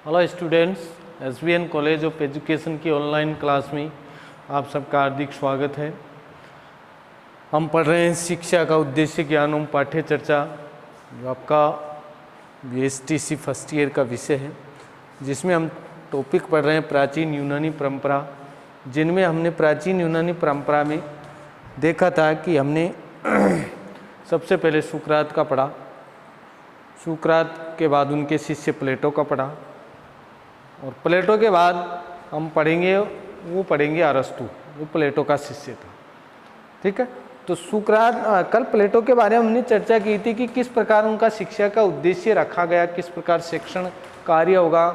Hello students, SVN college of education की online class में आप सबका हार्दिक स्वागत है। हम पढ़ रहे हैं शिक्षा का उद्देश्य ज्ञान एवं पाठ्य चर्चा, जो आपका बीएसटीसी फर्स्ट ईयर का विषय है, जिसमें हम टॉपिक पढ़ रहे हैं प्राचीन यूनानी परंपरा। जिनमें हमने प्राचीन यूनानी परंपरा में देखा था कि हमने सबसे पहले सुकरात का पढ़ा, सुकरात के बाद उनके शिष्य प्लेटो का पढ़ा, और प्लेटो के बाद हम पढ़ेंगे अरस्तु, जो प्लेटो का शिष्य था। ठीक है, तो सुकरात कल प्लेटो के बारे में हमने चर्चा की थी कि किस प्रकार उनका शिक्षा का उद्देश्य रखा गया, किस प्रकार शिक्षण कार्य होगा।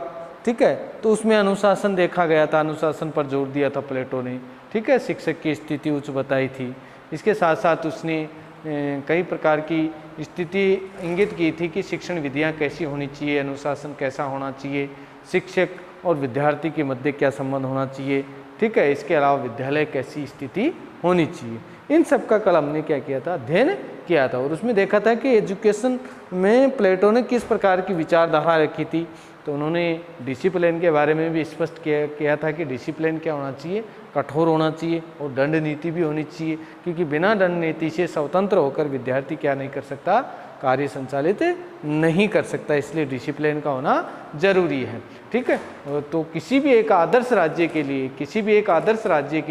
ठीक है, तो उसमें अनुशासन देखा गया था, अनुशासन पर जोर दिया था प्लेटो ने। ठीक है, शिक्षक की स्थिति उच्च बताई थी। इसके साथ साथ उसने कई प्रकार की स्थिति इंगित की थी कि शिक्षण विधियाँ कैसी होनी चाहिए, अनुशासन कैसा होना चाहिए, शिक्षक और विद्यार्थी के मध्य क्या संबंध होना चाहिए। ठीक है, इसके अलावा विद्यालय कैसी स्थिति होनी चाहिए, इन सब का कल हमने क्या किया था, अध्ययन किया था। और उसमें देखा था कि एजुकेशन में प्लेटो ने किस प्रकार की विचारधारा रखी थी। तो उन्होंने डिसिप्लिन के बारे में भी स्पष्ट किया था कि डिसिप्लिन क्या होना चाहिए, कठोर होना चाहिए, और दंड नीति भी होनी चाहिए, क्योंकि बिना दंड नीति से स्वतंत्र होकर विद्यार्थी क्या नहीं कर सकता, कार्य संचालित नहीं कर सकता। इसलिए डिसिप्लिन का होना जरूरी है। ठीक है, तो किसी भी एक आदर्श राज्य के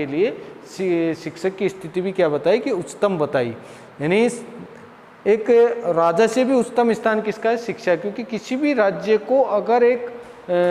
लिए शिक्षक की स्थिति भी क्या बताई कि उच्चतम बताई। यानी एक राजा से भी उच्चतम स्थान किसका है, शिक्षा। क्योंकि किसी भी राज्य को अगर एक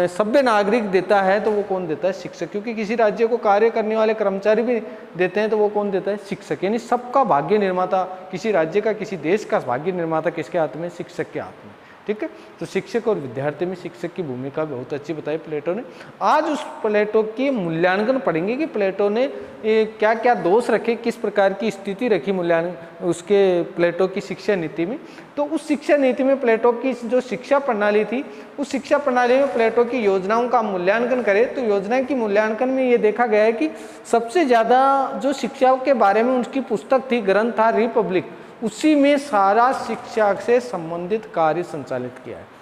सभ्य नागरिक देता है तो वो कौन देता है, शिक्षक। क्योंकि किसी राज्य को कार्य करने वाले कर्मचारी भी देते हैं तो वो कौन देता है, शिक्षक। यानी सबका भाग्य निर्माता, किसी राज्य का, किसी देश का भाग्य निर्माता किसके हाथ में, शिक्षक के हाथ में। ठीक है, तो शिक्षक और विद्यार्थी में शिक्षक की भूमिका बहुत अच्छी बताई प्लेटो ने। आज उस प्लेटो की मूल्यांकन पढ़ेंगे कि प्लेटो ने क्या क्या दोष रखे, किस प्रकार की स्थिति रखी मूल्यांकन उसके प्लेटो की शिक्षा नीति में। तो उस शिक्षा नीति में प्लेटो की जो शिक्षा प्रणाली थी, उस शिक्षा प्रणाली में प्लेटो की योजनाओं का मूल्यांकन करें तो योजना की मूल्यांकन में ये देखा गया है कि सबसे ज़्यादा जो शिक्षा के बारे में उनकी पुस्तक थी, ग्रंथ था रिपब्लिक, उसी में सारा शिक्षा से संबंधित कार्य संचालित किया है।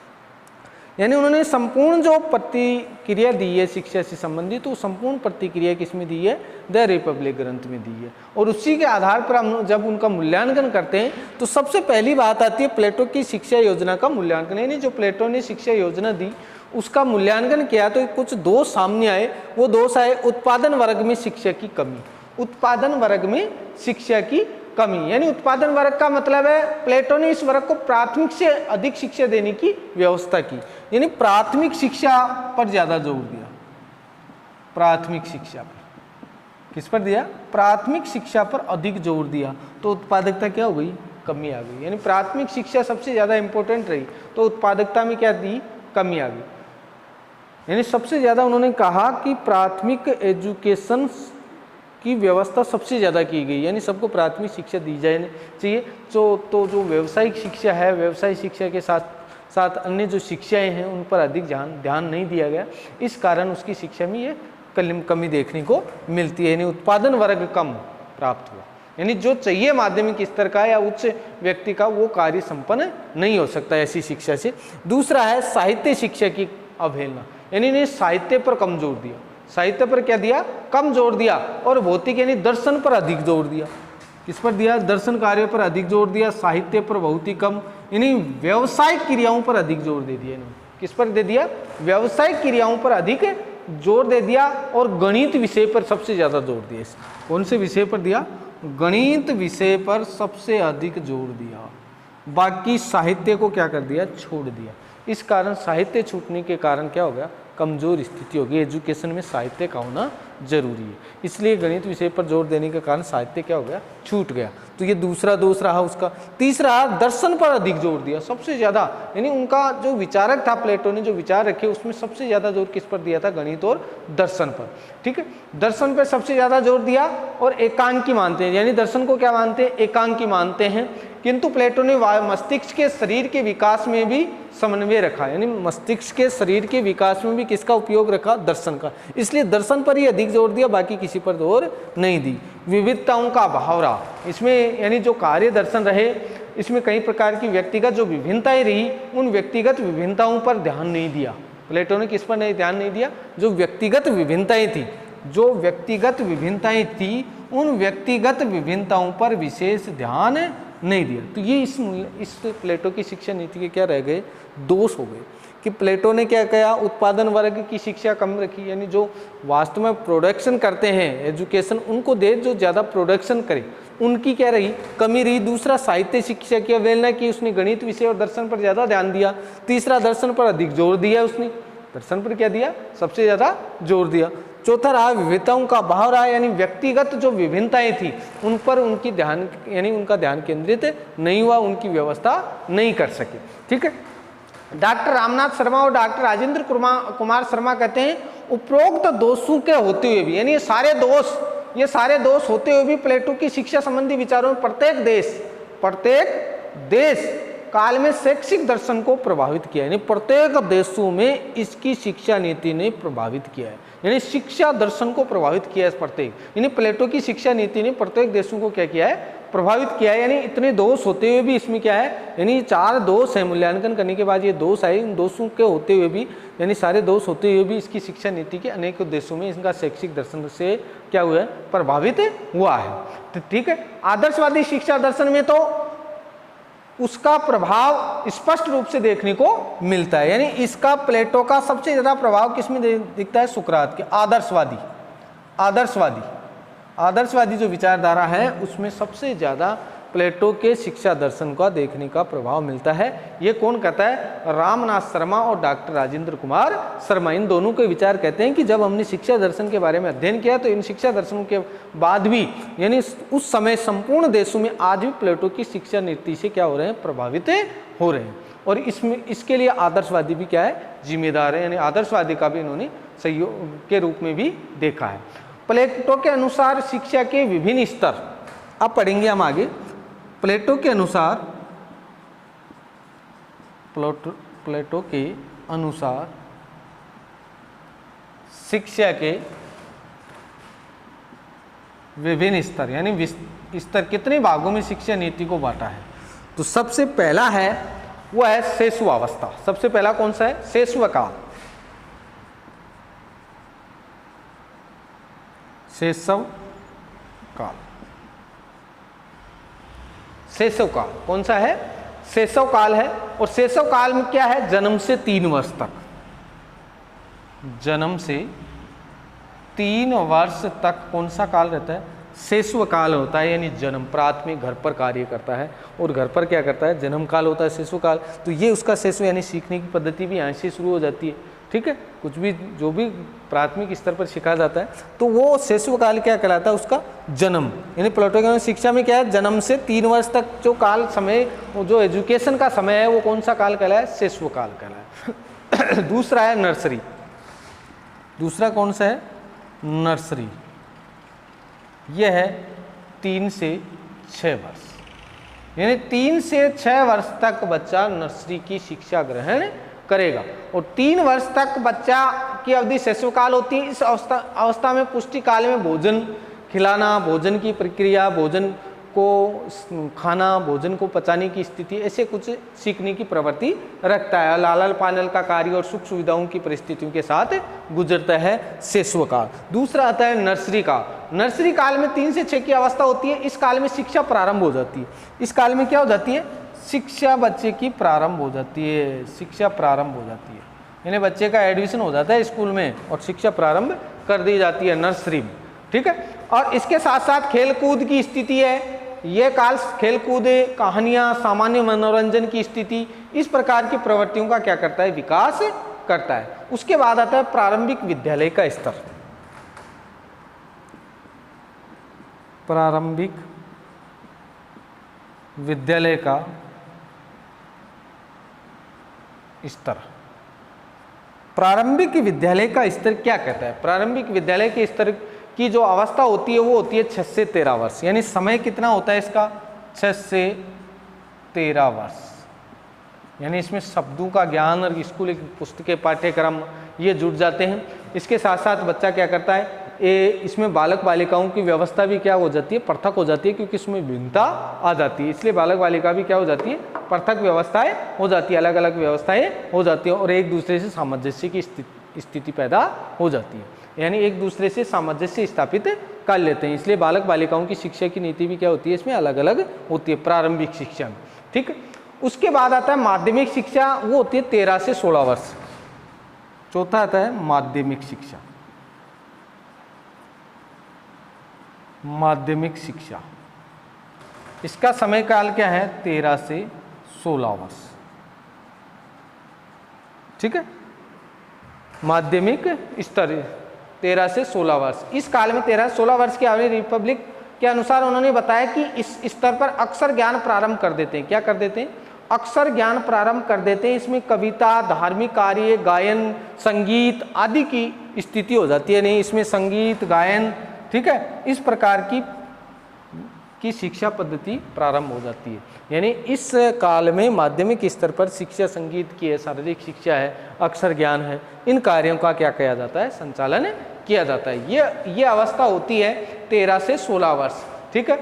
यानी उन्होंने संपूर्ण जो प्रतिक्रिया दी है शिक्षा से संबंधित, तो संपूर्ण प्रतिक्रिया किसमें दी है, द रिपब्लिक ग्रंथ में दी है। और उसी के आधार पर हम जब उनका मूल्यांकन करते हैं तो सबसे पहली बात आती है प्लेटो की शिक्षा योजना का मूल्यांकन। यानी जो प्लेटो ने शिक्षा योजना दी उसका मूल्यांकन किया तो कुछ दोष सामने आए। वो दोष आए उत्पादन वर्ग में शिक्षा की कमी, उत्पादन वर्ग में शिक्षा की कमी। यानी उत्पादन वर्ग का मतलब है प्लेटो ने इस वर्ग को प्राथमिक से अधिक शिक्षा देने की व्यवस्था की। यानी प्राथमिक शिक्षा पर ज्यादा जोर दिया। प्राथमिक शिक्षा पर किस पर दिया, प्राथमिक शिक्षा पर अधिक जोर दिया। तो उत्पादकता क्या हो गई, कमी आ गई। यानी प्राथमिक शिक्षा सबसे ज्यादा इंपॉर्टेंट रही तो उत्पादकता में क्या दी, कमी आ गई। यानी सबसे ज्यादा उन्होंने कहा कि प्राथमिक एजुकेशन की व्यवस्था सबसे ज़्यादा की गई। यानी सबको प्राथमिक शिक्षा दी जाए चाहिए। तो जो व्यावसायिक शिक्षा है, व्यावसायिक शिक्षा के साथ साथ अन्य जो शिक्षाएं हैं उन पर अधिक ध्यान नहीं दिया गया। इस कारण उसकी शिक्षा में ये कमी देखने को मिलती है। यानी उत्पादन वर्ग कम प्राप्त हुआ। यानी जो चाहिए माध्यमिक स्तर का या उच्च व्यक्ति का, वो कार्य संपन्न नहीं हो सकता ऐसी शिक्षा से। दूसरा है साहित्य शिक्षा की अवहेलना। यानी इन्हें साहित्य पर कम जोर दिया, साहित्य पर क्या दिया, कम जोर दिया। और भौतिक यानी दर्शन पर अधिक जोर दिया। किस पर दिया, दर्शन कार्य पर अधिक जोर दिया, साहित्य पर बहुत ही कम। यानी व्यावसायिक क्रियाओं पर अधिक जोर दे दिया इन्होंने। किस पर दे दिया, व्यावसायिक क्रियाओं पर अधिक जोर दे दिया। और गणित विषय पर सबसे ज्यादा जोर दिया। कौन से विषय पर दिया, गणित विषय पर सबसे अधिक जोर दिया। बाकी साहित्य को क्या कर दिया, छोड़ दिया। इस कारण साहित्य छूटने के कारण क्या हो गया, कमजोर स्थिति होगी। एजुकेशन में साहित्य का होना जरूरी है, इसलिए गणित विषय पर जोर देने के कारण साहित्य क्या हो गया, छूट गया। तो ये दूसरा दोष रहा उसका। तीसरा, दर्शन पर अधिक जोर दिया सबसे ज्यादा। यानी उनका जो विचारक था, प्लेटो ने जो विचार रखे उसमें सबसे ज्यादा जोर किस पर दिया था, गणित और दर्शन पर। ठीक है, दर्शन पर सबसे ज्यादा जोर दिया। और एकांकी मानते हैं, यानी दर्शन को क्या मानते हैं, एकांकी मानते हैं। किंतु प्लेटो ने मस्तिष्क के शरीर के विकास में भी समन्वय रखा। यानी मस्तिष्क के शरीर के विकास में भी किसका उपयोग रखा, दर्शन का। इसलिए दर्शन पर ही अधिक जोर दिया, बाकी किसी पर जोर नहीं दी। विविधताओं का अभाव रहा इसमें। यानी जो कार्य दर्शन रहे इसमें कई प्रकार की व्यक्तिगत जो विभिन्नताएं रही, उन व्यक्तिगत विभिन्नताओं पर ध्यान नहीं दिया। प्लेटो ने किस पर नहीं ध्यान नहीं दिया? जो व्यक्तिगत विभिन्नताएं थी, जो व्यक्तिगत विभिन्नताएं थी, उन व्यक्तिगत विभिन्नताओं पर विशेष ध्यान नहीं दिया। तो ये इस प्लेटो की शिक्षा नीति के क्या रह गए? दोष हो गए कि प्लेटो ने क्या किया? उत्पादन वर्ग की शिक्षा कम रखी, यानी जो वास्तव में प्रोडक्शन करते हैं एजुकेशन, उनको दे जो ज़्यादा प्रोडक्शन करे, उनकी क्या रही? कमी रही। दूसरा, साहित्य शिक्षा की अवहेलना की उसने, गणित विषय और दर्शन पर ज़्यादा ध्यान दिया। तीसरा, दर्शन पर अधिक जोर दिया उसने, दर्शन पर क्या दिया? सबसे ज़्यादा जोर दिया। चौथा रहा विविधताओं का अभाव रहा, यानी व्यक्तिगत जो विभिन्नताएं थी उन पर उनकी ध्यान, यानी उनका ध्यान केंद्रित नहीं हुआ, उनकी व्यवस्था नहीं कर सके। ठीक है। डॉक्टर रामनाथ शर्मा और डॉक्टर राजेंद्र कुमार शर्मा कहते हैं उपरोक्त दोषों के होते हुए भी, यानी ये सारे दोष होते हुए भी प्लेटो की शिक्षा संबंधी विचारों में प्रत्येक देश काल में शैक्षिक दर्शन को प्रभावित किया, यानी प्रत्येक देशों में इसकी शिक्षा नीति ने प्रभावित किया है, यानी शिक्षा दर्शन को प्रभावित किया है प्रत्येक, यानी प्लेटो की शिक्षा नीति ने प्रत्येक देशों को क्या किया है? प्रभावित किया है। यानी इतने दोष होते हुए भी इसमें क्या है? यानी 4 दोष है, मूल्यांकन करने के बाद ये दोष आए, इन दोषों के होते हुए भी, यानी सारे दोष होते हुए भी इसकी शिक्षा नीति के अनेक देशों में इनका शैक्षिक दर्शन से क्या हुआ है? प्रभावित हुआ है। तो ठीक है। आदर्शवादी शिक्षा दर्शन में तो उसका प्रभाव स्पष्ट रूप से देखने को मिलता है, यानी इसका प्लेटो का सबसे ज्यादा प्रभाव किसमें दिखता है? सुकरात के। आदर्शवादी जो विचारधारा है उसमें सबसे ज्यादा प्लेटो के शिक्षा दर्शन का देखने का प्रभाव मिलता है। ये कौन कहता है? रामनाथ शर्मा और डॉक्टर राजेंद्र कुमार शर्मा। इन दोनों के विचार कहते हैं कि जब हमने शिक्षा दर्शन के बारे में अध्ययन किया तो इन शिक्षा दर्शनों के बाद भी, यानी उस समय संपूर्ण देशों में आज भी प्लेटो की शिक्षा नीति से क्या हो रहे हैं? प्रभावित हो रहे हैं। और इसके लिए आदर्शवादी भी क्या है? जिम्मेदार है, यानी आदर्शवादी का भी इन्होंने सहयोग के रूप में भी देखा है। प्लेटो के अनुसार शिक्षा के विभिन्न स्तर, अब पढ़ेंगे हम आगे। प्लेटो के अनुसार शिक्षा के विभिन्न स्तर, यानी स्तर कितने भागों में शिक्षा नीति को बांटा है? तो सबसे पहला है वो है शैशवावस्था। सबसे पहला कौन सा है? शैशवकाल। शैशवकाल कौन सा है? शैशवकाल है। और शैशवकाल में क्या है? जन्म से 3 वर्ष तक, जन्म से 3 वर्ष तक कौन सा काल रहता है? शैशवकाल होता है, यानी जन्म, प्राथमिक घर पर कार्य करता है और घर पर क्या करता है? जन्म काल होता है शैशवकाल। तो ये उसका शैशव, यानी सीखने की पद्धति भी यहाँ से शुरू हो जाती है। ठीक है। कुछ भी जो भी प्राथमिक स्तर पर सिखाया जाता है तो वो शैशवकाल क्या कहलाता है? उसका जन्म। यानी प्लेटो की शिक्षा में क्या है? जन्म से 3 वर्ष तक जो काल समय, जो एजुकेशन का समय है, वो कौन सा काल कहलाए? शैशवकाल कहलाए। दूसरा है नर्सरी। दूसरा कौन सा है? नर्सरी। यह है 3 से 6 वर्ष, यानी 3 से 6 वर्ष तक बच्चा नर्सरी की शिक्षा ग्रहण करेगा। और 3 वर्ष तक बच्चा की अवधि शैशवकाल होती है। इस अवस्था में पुष्टि काल में भोजन खिलाना, भोजन की प्रक्रिया, भोजन को खाना, भोजन को पचाने की स्थिति, ऐसे कुछ सीखने की प्रवृत्ति रखता है। लालन पालन का कार्य और सुख सुविधाओं की परिस्थितियों के साथ गुजरता है शैशवकाल। दूसरा आता है नर्सरी काल। नर्सरी काल में 3 से 6 की अवस्था होती है। इस काल में शिक्षा प्रारंभ हो जाती है। इस काल में क्या हो जाती है? शिक्षा बच्चे की प्रारंभ हो जाती है। शिक्षा प्रारंभ हो जाती है, यानी बच्चे का एडमिशन हो जाता है स्कूल में और शिक्षा प्रारंभ कर दी जाती है नर्सरी में। ठीक है। और इसके साथ साथ खेलकूद की स्थिति है। ये काल खेलकूद, कहानियां, सामान्य मनोरंजन की स्थिति, इस प्रकार की प्रवृत्तियों का क्या करता है? विकास करता है। उसके बाद आता है प्रारंभिक विद्यालय का स्तर। प्रारंभिक विद्यालय का स्तर। प्रारंभिक विद्यालय का स्तर क्या कहता है? प्रारंभिक विद्यालय के स्तर की जो अवस्था होती है वो होती है 6 से 13 वर्ष, यानी समय कितना होता है इसका? 6 से 13 वर्ष। यानी इसमें शब्दों का ज्ञान और स्कूल की पुस्तकें, पाठ्यक्रम ये जुड़ जाते हैं। इसके साथ साथ बच्चा क्या करता है? इसमें बालक बालिकाओं की व्यवस्था भी क्या हो जाती है, पृथक हो जाती है, क्योंकि इसमें भिन्नता आ जाती है, इसलिए बालक बालिका भी क्या हो जाती है, पृथक व्यवस्थाएं हो जाती है, अलग अलग व्यवस्थाएं हो जाती है और एक दूसरे से सामंजस्य की स्थिति पैदा हो जाती है, यानी एक दूसरे से सामंजस्य स्थापित कर लेते हैं। इसलिए बालक बालिकाओं की शिक्षा की नीति भी क्या होती है, इसमें अलग अलग होती है प्रारंभिक शिक्षा में। ठीक, उसके बाद आता है माध्यमिक शिक्षा, वो होती है 13 से 16 वर्ष। चौथा आता है माध्यमिक शिक्षा। माध्यमिक शिक्षा, इसका समय काल क्या है, 13 से 16 वर्ष। ठीक है, माध्यमिक स्तर 13 से 16 वर्ष। इस काल में 13 से 16 वर्ष की आयु रिपब्लिक के अनुसार उन्होंने बताया कि इस स्तर पर अक्षर ज्ञान प्रारंभ कर देते हैं। क्या कर देते हैं, अक्षर ज्ञान प्रारंभ कर देते हैं। इसमें कविता, धार्मिक कार्य, गायन, संगीत आदि की स्थिति हो जाती है। नहीं, इसमें संगीत, गायन, ठीक है, इस प्रकार की शिक्षा पद्धति प्रारंभ हो जाती है। यानी इस काल में माध्यमिक स्तर पर शिक्षा संगीत की है, शारीरिक शिक्षा है, अक्षर ज्ञान है, इन कार्यों का क्या किया जाता है, संचालन किया जाता है। ये अवस्था होती है 13 से 16 वर्ष। ठीक है,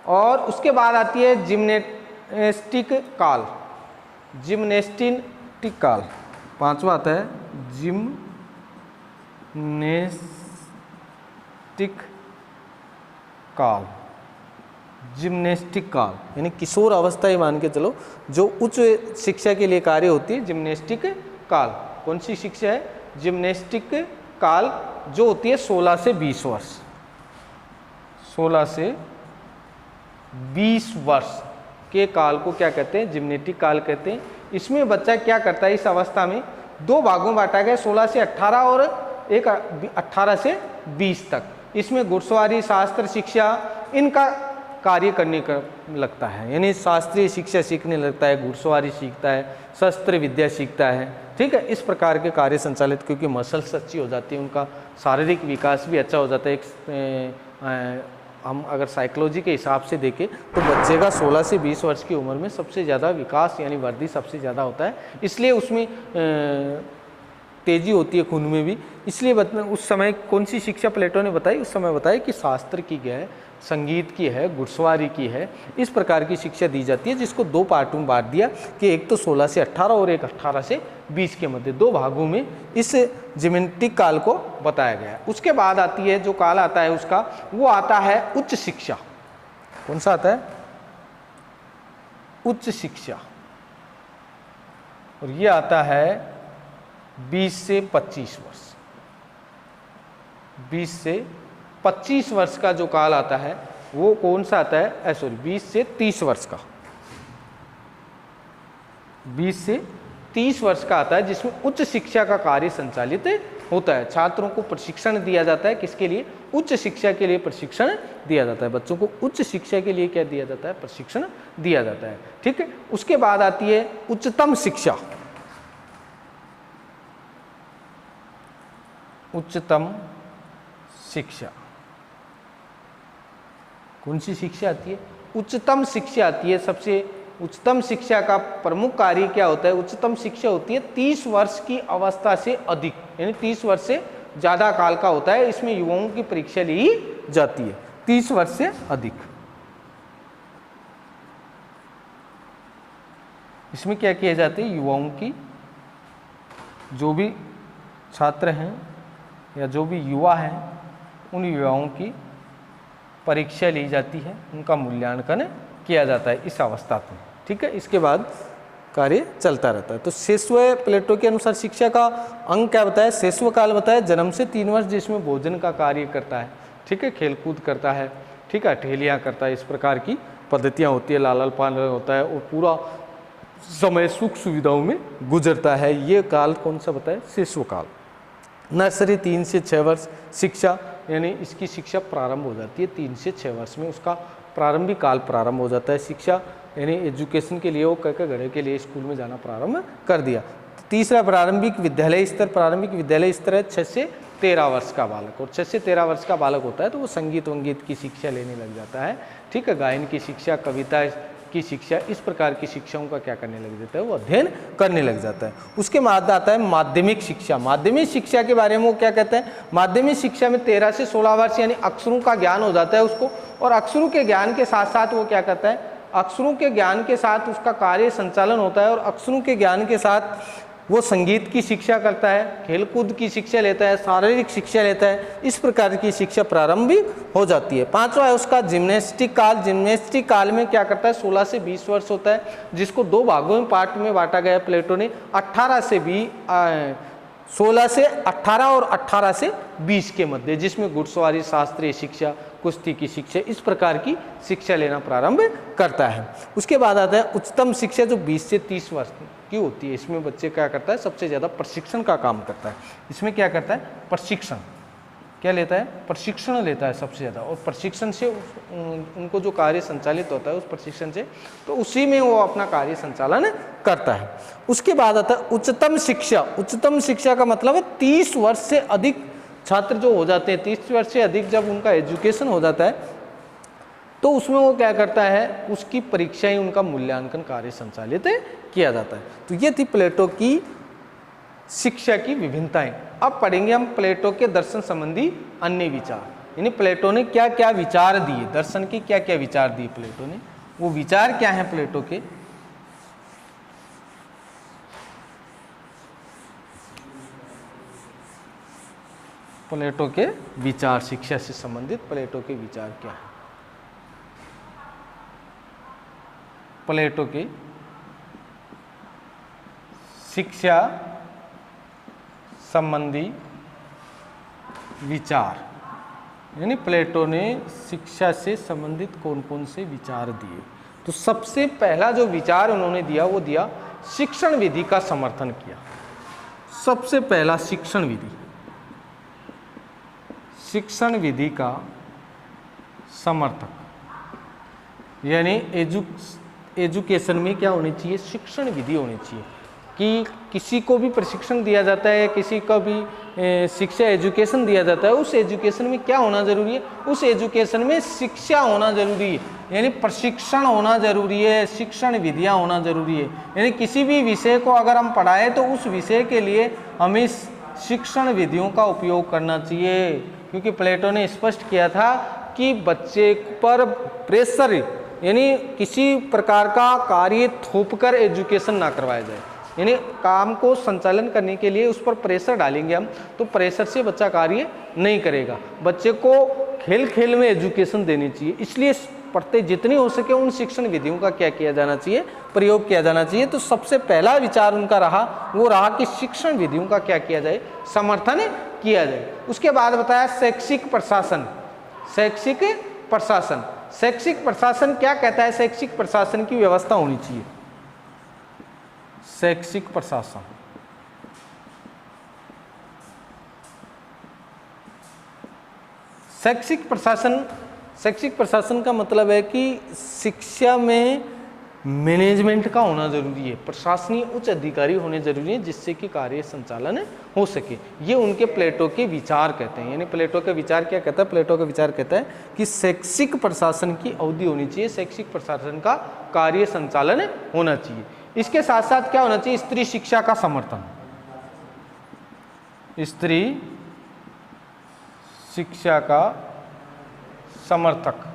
और उसके बाद आती है जिम्नेस्टिक काल। जिम्नेस्टिक काल पांचवा आता है जिम्नेस्टिक काल। जिम्नेस्टिक काल यानी किशोर अवस्था ही मान के चलो, जो उच्च शिक्षा के लिए कार्य होती है जिम्नेस्टिक काल। कौन सी शिक्षा है, जिम्नेस्टिक काल, जो होती है 16 से 20 वर्ष। 16 से 20 वर्ष के काल को क्या कहते हैं, जिम्नेस्टिक काल कहते हैं। इसमें बच्चा क्या करता है, इस अवस्था में दो भागों में बांटा गया, 16 से 18 और एक 18 से 20 तक। इसमें घुड़सवारी, शास्त्र शिक्षा, इनका कार्य करने का लगता है, यानी शास्त्रीय शिक्षा सीखने लगता है, घुड़सवारी सीखता है, शस्त्र विद्या सीखता है। ठीक है, इस प्रकार के कार्य संचालित, क्योंकि मसल्स अच्छी हो जाती है, उनका शारीरिक विकास भी अच्छा हो जाता है। हम अगर साइकोलॉजी के हिसाब से देखें तो बच्चे का 16 से 20 वर्ष की उम्र में सबसे ज़्यादा विकास यानी वृद्धि सबसे ज़्यादा होता है, इसलिए उसमें तेजी होती है खून में भी। इसलिए उस समय कौन सी शिक्षा प्लेटो ने बताई, उस समय बताया कि शास्त्र की है, संगीत की है, घुड़सवारी की है, इस प्रकार की शिक्षा दी जाती है, जिसको दो पार्टों में बांट दिया कि एक तो 16 से 18 और एक 18 से 20 के मध्य, दो भागों में इस जिम्नेस्टिक काल को बताया गया है। उसके बाद आती है, जो काल आता है उसका, वो आता है उच्च शिक्षा। कौन सा आता है, उच्च शिक्षा, और ये आता है 20 से 25 वर्ष। 20 से 25 वर्ष का जो काल आता है वो कौन सा आता है, 20 से 30 वर्ष का। 20 से 30 वर्ष का आता है, जिसमें उच्च शिक्षा का कार्य संचालित होता है। छात्रों को प्रशिक्षण दिया जाता है, किसके लिए, उच्च शिक्षा के लिए प्रशिक्षण दिया जाता है। बच्चों को उच्च शिक्षा के लिए क्या दिया जाता है, प्रशिक्षण दिया जाता है। ठीक है, उसके बाद आती है उच्चतम शिक्षा। उच्चतम शिक्षा, कौन सी शिक्षा आती है, उच्चतम शिक्षा आती है। सबसे उच्चतम शिक्षा का प्रमुख कार्य क्या होता है, उच्चतम शिक्षा होती है 30 वर्ष की अवस्था से अधिक, यानी 30 वर्ष से ज़्यादा काल का होता है। इसमें युवाओं की परीक्षा ली जाती है 30 वर्ष से अधिक। इसमें क्या किए जाते हैं, युवाओं की, जो भी छात्र हैं या जो भी युवा हैं, उन युवाओं की परीक्षा ली जाती है, उनका मूल्यांकन किया जाता है इस अवस्था में। ठीक है, इसके बाद कार्य चलता रहता है। तो शेषव प्लेटो के अनुसार शिक्षा का अंग क्या बताया, शेषव काल बताया जन्म से 3 वर्ष, जिसमें भोजन का कार्य करता है। ठीक है, खेलकूद करता है, ठीक है, ठेलियाँ करता है, इस प्रकार की पद्धतियाँ होती है, लालन पालन होता है, और पूरा समय सुख सुविधाओं में गुजरता है। ये काल कौन सा बताया, शेषव काल। नर्सरी 3 से 6 वर्ष शिक्षा, यानी इसकी शिक्षा प्रारंभ हो जाती है 3 से 6 वर्ष में, उसका प्रारंभिक काल प्रारंभ हो जाता है। शिक्षा यानी एजुकेशन के लिए वो घड़े के लिए स्कूल में जाना प्रारंभ कर दिया। तीसरा प्रारंभिक विद्यालय स्तर। प्रारंभिक विद्यालय स्तर है 6 से 13 वर्ष का बालक, और 6 से 13 वर्ष का बालक होता है तो वो संगीत वंगीत की शिक्षा लेने लग जाता है। ठीक है, गायन की शिक्षा, कविता की शिक्षा, इस प्रकार की शिक्षाओं का क्या करने लग जाता है, वो अध्ययन करने लग जाता है। उसके बाद आता है माध्यमिक शिक्षा। माध्यमिक शिक्षा के बारे में वो क्या कहते हैं, माध्यमिक शिक्षा में 13 से 16 वर्ष यानी अक्षरों का ज्ञान हो जाता है उसको, और अक्षरों के ज्ञान के साथ साथ वो क्या करता है, अक्षरों के ज्ञान के साथ उसका कार्य संचालन होता है, और अक्षरों के ज्ञान के साथ वो संगीत की शिक्षा करता है, खेलकूद की शिक्षा लेता है, शारीरिक शिक्षा लेता है। इस प्रकार की शिक्षा प्रारंभिक हो जाती है। पांचवा है उसका जिम्नेस्टिक काल। जिम्नेस्टिक काल में क्या करता है, 16 से 20 वर्ष होता है, जिसको दो भागों में पार्ट में बांटा गया प्लेटो ने। 16 से 18 और 18 से 20 के मध्य, जिसमें घुड़सवारी, शास्त्रीय शिक्षा, कुश्ती की शिक्षा, इस प्रकार की शिक्षा लेना प्रारंभ करता है। उसके बाद आता है उच्चतम शिक्षा, जो 20 से 30 वर्ष की होती है। इसमें बच्चे क्या करता है, सबसे ज़्यादा प्रशिक्षण का काम करता है। इसमें क्या करता है, प्रशिक्षण क्या लेता है, प्रशिक्षण लेता है सबसे ज़्यादा, और प्रशिक्षण से उनको जो कार्य संचालित होता है उस प्रशिक्षण से, तो उसी में वो अपना कार्य संचालन करता है। उसके बाद आता है उच्चतम शिक्षा। उच्चतम शिक्षा का मतलब है 30 वर्ष से अधिक छात्र जो हो जाते हैं, 30 वर्ष से अधिक जब उनका एजुकेशन हो जाता है, तो उसमें वो क्या करता है, उसकी परीक्षाएं, उनका मूल्यांकन कार्य संचालित किया जाता है। तो ये थी प्लेटो की शिक्षा की विभिन्नताएं। अब पढ़ेंगे हम प्लेटो के दर्शन संबंधी अन्य विचार, यानी प्लेटो ने क्या क्या विचार दिए, दर्शन के क्या क्या विचार दिए प्लेटो ने, वो विचार क्या हैं प्लेटो के। प्लेटो के विचार, शिक्षा से संबंधित प्लेटो के विचार क्या है। प्लेटो की शिक्षा संबंधी विचार, यानी प्लेटो ने शिक्षा से संबंधित कौन कौन से विचार दिए। तो सबसे पहला जो विचार उन्होंने दिया, वो दिया शिक्षण विधि का समर्थन किया। सबसे पहला शिक्षण विधि, शिक्षण विधि का समर्थक, यानी एजुकेशन में क्या होनी चाहिए, शिक्षण विधि होनी चाहिए। कि किसी को भी प्रशिक्षण दिया जाता है, किसी को भी शिक्षा एजुकेशन दिया जाता है, उस एजुकेशन में क्या होना जरूरी है, उस एजुकेशन में शिक्षा होना जरूरी है, यानी प्रशिक्षण होना जरूरी है, शिक्षण विधियां होना जरूरी है। यानी किसी भी विषय को अगर हम पढ़ाएं तो उस विषय के लिए हमें शिक्षण विधियों का उपयोग करना चाहिए, क्योंकि प्लेटो ने स्पष्ट किया था कि बच्चे पर प्रेशर, यानी किसी प्रकार का कार्य थोपकर एजुकेशन ना करवाया जाए। यानी काम को संचालन करने के लिए उस पर प्रेशर डालेंगे हम, तो प्रेशर से बच्चा कार्य नहीं करेगा। बच्चे को खेल खेल में एजुकेशन देनी चाहिए, इसलिए पढ़ते जितनी हो सके उन शिक्षण विधियों का क्या किया जाना चाहिए, प्रयोग किया जाना चाहिए। तो सबसे पहला विचार उनका रहा, वो रहा कि शिक्षण विधियों का क्या किया जाए, समर्थन किया जाए। उसके बाद बताया शैक्षिक प्रशासन। शैक्षिक प्रशासन, शैक्षिक प्रशासन क्या कहता है, शैक्षिक प्रशासन की व्यवस्था होनी चाहिए। शैक्षिक प्रशासन, शैक्षिक प्रशासन, शैक्षिक प्रशासन का मतलब है कि शिक्षा में मैनेजमेंट का होना जरूरी है, प्रशासनिक उच्च अधिकारी होने जरूरी है, जिससे कि कार्य संचालन हो सके। ये उनके प्लेटो के विचार कहते हैं। यानी प्लेटो का विचार क्या कहता है, प्लेटो का विचार कहता है कि शैक्षिक प्रशासन की अवधि होनी चाहिए, शैक्षिक प्रशासन का कार्य संचालन होना चाहिए। इसके साथ साथ क्या होना चाहिए, स्त्री शिक्षा का समर्थन, स्त्री शिक्षा का समर्थक।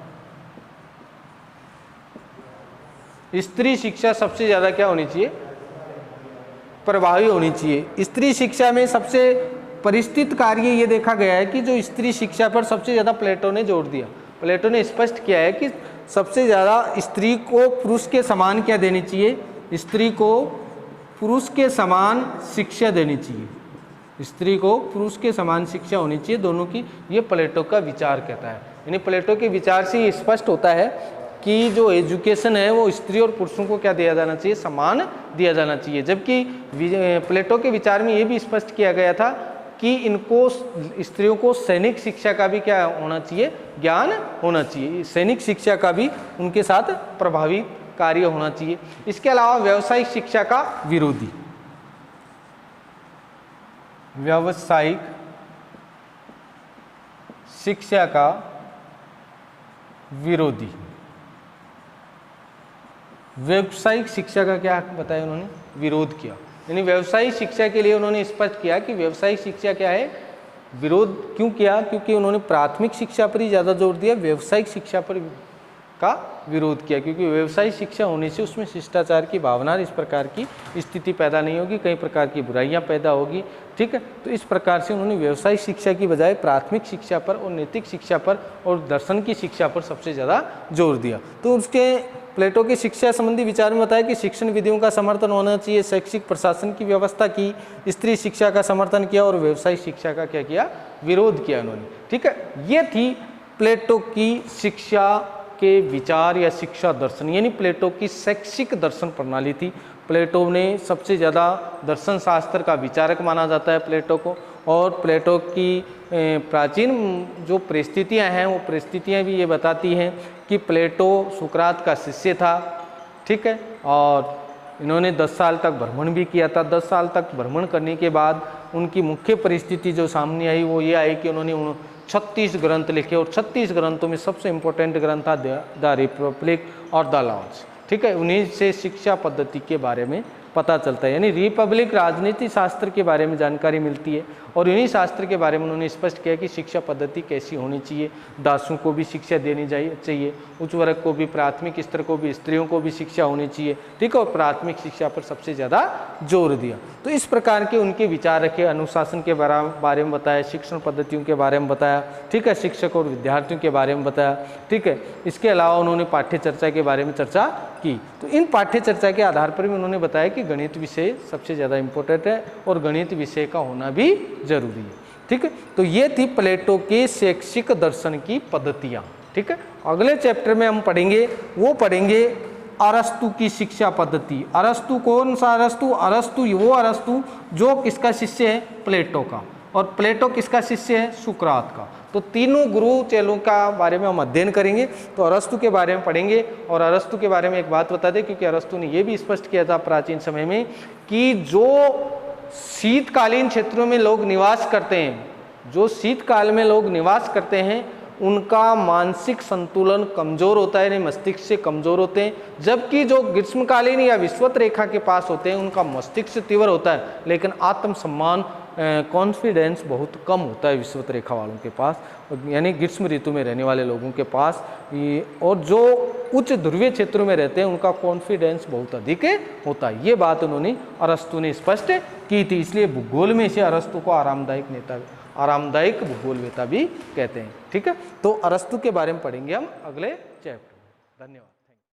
स्त्री शिक्षा सबसे ज्यादा क्या होनी चाहिए, प्रभावी होनी चाहिए। स्त्री शिक्षा में सबसे परिस्थित कार्य ये देखा गया है कि जो स्त्री शिक्षा पर सबसे ज्यादा प्लेटो ने जोर दिया। प्लेटो ने स्पष्ट किया है कि सबसे ज्यादा स्त्री को पुरुष के समान क्या देनी चाहिए, स्त्री को पुरुष के समान शिक्षा देनी चाहिए, स्त्री को पुरुष के समान शिक्षा होनी चाहिए दोनों की। ये प्लेटो का विचार कहता है। यानी प्लेटो के विचार से ये स्पष्ट होता है कि जो एजुकेशन है वो स्त्री और पुरुषों को क्या दिया जाना चाहिए, समान दिया जाना चाहिए। जबकि प्लेटो के विचार में ये भी स्पष्ट किया गया था कि इनको, स्त्रियों को सैनिक शिक्षा का भी क्या होना चाहिए, ज्ञान होना चाहिए, सैनिक शिक्षा का भी उनके साथ प्रभावी कार्य होना चाहिए। इसके अलावा व्यावसायिक शिक्षा का विरोधी, व्यावसायिक शिक्षा का विरोधी, व्यावसायिक शिक्षा का क्या बताया उन्होंने, विरोध किया। यानी व्यावसायिक शिक्षा के लिए उन्होंने स्पष्ट किया कि व्यावसायिक शिक्षा क्या है, विरोध क्यों किया, क्योंकि उन्होंने प्राथमिक शिक्षा पर ही ज़्यादा जोर दिया, व्यावसायिक शिक्षा पर का विरोध किया, क्योंकि व्यावसायिक शिक्षा होने से उसमें शिष्टाचार की भावना, इस प्रकार की स्थिति पैदा नहीं होगी, कई प्रकार की बुराइयां पैदा होगी। ठीक है, तो इस प्रकार से उन्होंने व्यावसायिक शिक्षा की बजाय प्राथमिक शिक्षा पर और नैतिक शिक्षा पर और दर्शन की शिक्षा पर सबसे ज़्यादा जोर दिया। तो उसके प्लेटो की शिक्षा संबंधी विचार में बताया कि शिक्षण विधियों का समर्थन होना चाहिए, शैक्षिक प्रशासन की व्यवस्था की, स्त्री शिक्षा का समर्थन किया और व्यावसायिक शिक्षा का क्या किया, विरोध किया उन्होंने। ठीक है, ये थी प्लेटो की शिक्षा के विचार या शिक्षा दर्शन, यानी प्लेटो की शैक्षिक दर्शन प्रणाली थी। प्लेटो ने सबसे ज़्यादा दर्शन शास्त्र का विचारक माना जाता है प्लेटो को, और प्लेटो की प्राचीन जो परिस्थितियां हैं वो परिस्थितियां भी ये बताती हैं कि प्लेटो सुकरात का शिष्य था। ठीक है, और इन्होंने 10 साल तक भ्रमण भी किया था। 10 साल तक भ्रमण करने के बाद उनकी मुख्य परिस्थिति जो सामने आई वो ये आई कि उन्होंने 36 ग्रंथ लिखे, और 36 ग्रंथों में सबसे इम्पोर्टेंट ग्रंथ था द रिपब्लिक और द लॉज। ठीक है, उन्हीं से शिक्षा पद्धति के बारे में पता चलता है, यानी रिपब्लिक राजनीति शास्त्र के बारे में जानकारी मिलती है, और इन्हीं शास्त्र के बारे में उन्होंने स्पष्ट किया कि शिक्षा पद्धति कैसी होनी चाहिए। दासों को भी शिक्षा देनी चाहिए, उच्च वर्ग को भी, प्राथमिक स्तर को भी, स्त्रियों को भी शिक्षा होनी चाहिए। ठीक है, और प्राथमिक शिक्षा पर सबसे ज़्यादा जोर दिया। तो इस प्रकार के उनके विचार रखे, अनुशासन के बारे में बताया, शिक्षण पद्धतियों के बारे में बताया। ठीक है, शिक्षक और विद्यार्थियों के बारे में बताया। ठीक है, इसके अलावा उन्होंने पाठ्य चर्चा के बारे में चर्चा की। तो इन पाठ्य चर्चा के आधार पर भी उन्होंने बताया कि गणित विषय सबसे ज़्यादा इम्पोर्टेंट है और गणित विषय का होना भी जरूरी है। ठीक है, तो ये थी प्लेटो के शैक्षिक दर्शन की पद्धतियाँ। ठीक है, अगले चैप्टर में हम पढ़ेंगे, वो पढ़ेंगे अरस्तु की शिक्षा पद्धति। अरस्तु कौन सा अरस्तु? अरस्तु वो अरस्तु जो किसका शिष्य है? प्लेटो का। और प्लेटो किसका शिष्य है? सुकरात का। तो तीनों गुरु चेलों का बारे में हम अध्ययन करेंगे। तो अरस्तु के बारे में पढ़ेंगे, और अरस्तु के बारे में एक बात बता दें, क्योंकि अरस्तु ने यह भी स्पष्ट किया था प्राचीन समय में कि जो शीतकालीन क्षेत्रों में लोग निवास करते हैं, जो शीतकाल में लोग निवास करते हैं, उनका मानसिक संतुलन कमजोर होता है, यानी मस्तिष्क से कमजोर होते हैं, जबकि जो ग्रीष्मकालीन या विषुवत रेखा के पास होते हैं उनका मस्तिष्क तीव्र होता है, लेकिन आत्मसम्मान कॉन्फिडेंस बहुत कम होता है विषुवत रेखा वालों के पास, यानी ग्रीष्म ऋतु में रहने वाले लोगों के पास। और जो उच्च ध्रुवीय क्षेत्रों में रहते हैं उनका कॉन्फिडेंस बहुत अधिक होता है। ये बात उन्होंने अरस्तु ने स्पष्ट की थी, इसलिए भूगोल में से अरस्तु को आरामदायक भूगोलवेता भी कहते हैं। ठीक है, तो अरस्तु के बारे में पढ़ेंगे हम अगले चैप्टर में। धन्यवाद।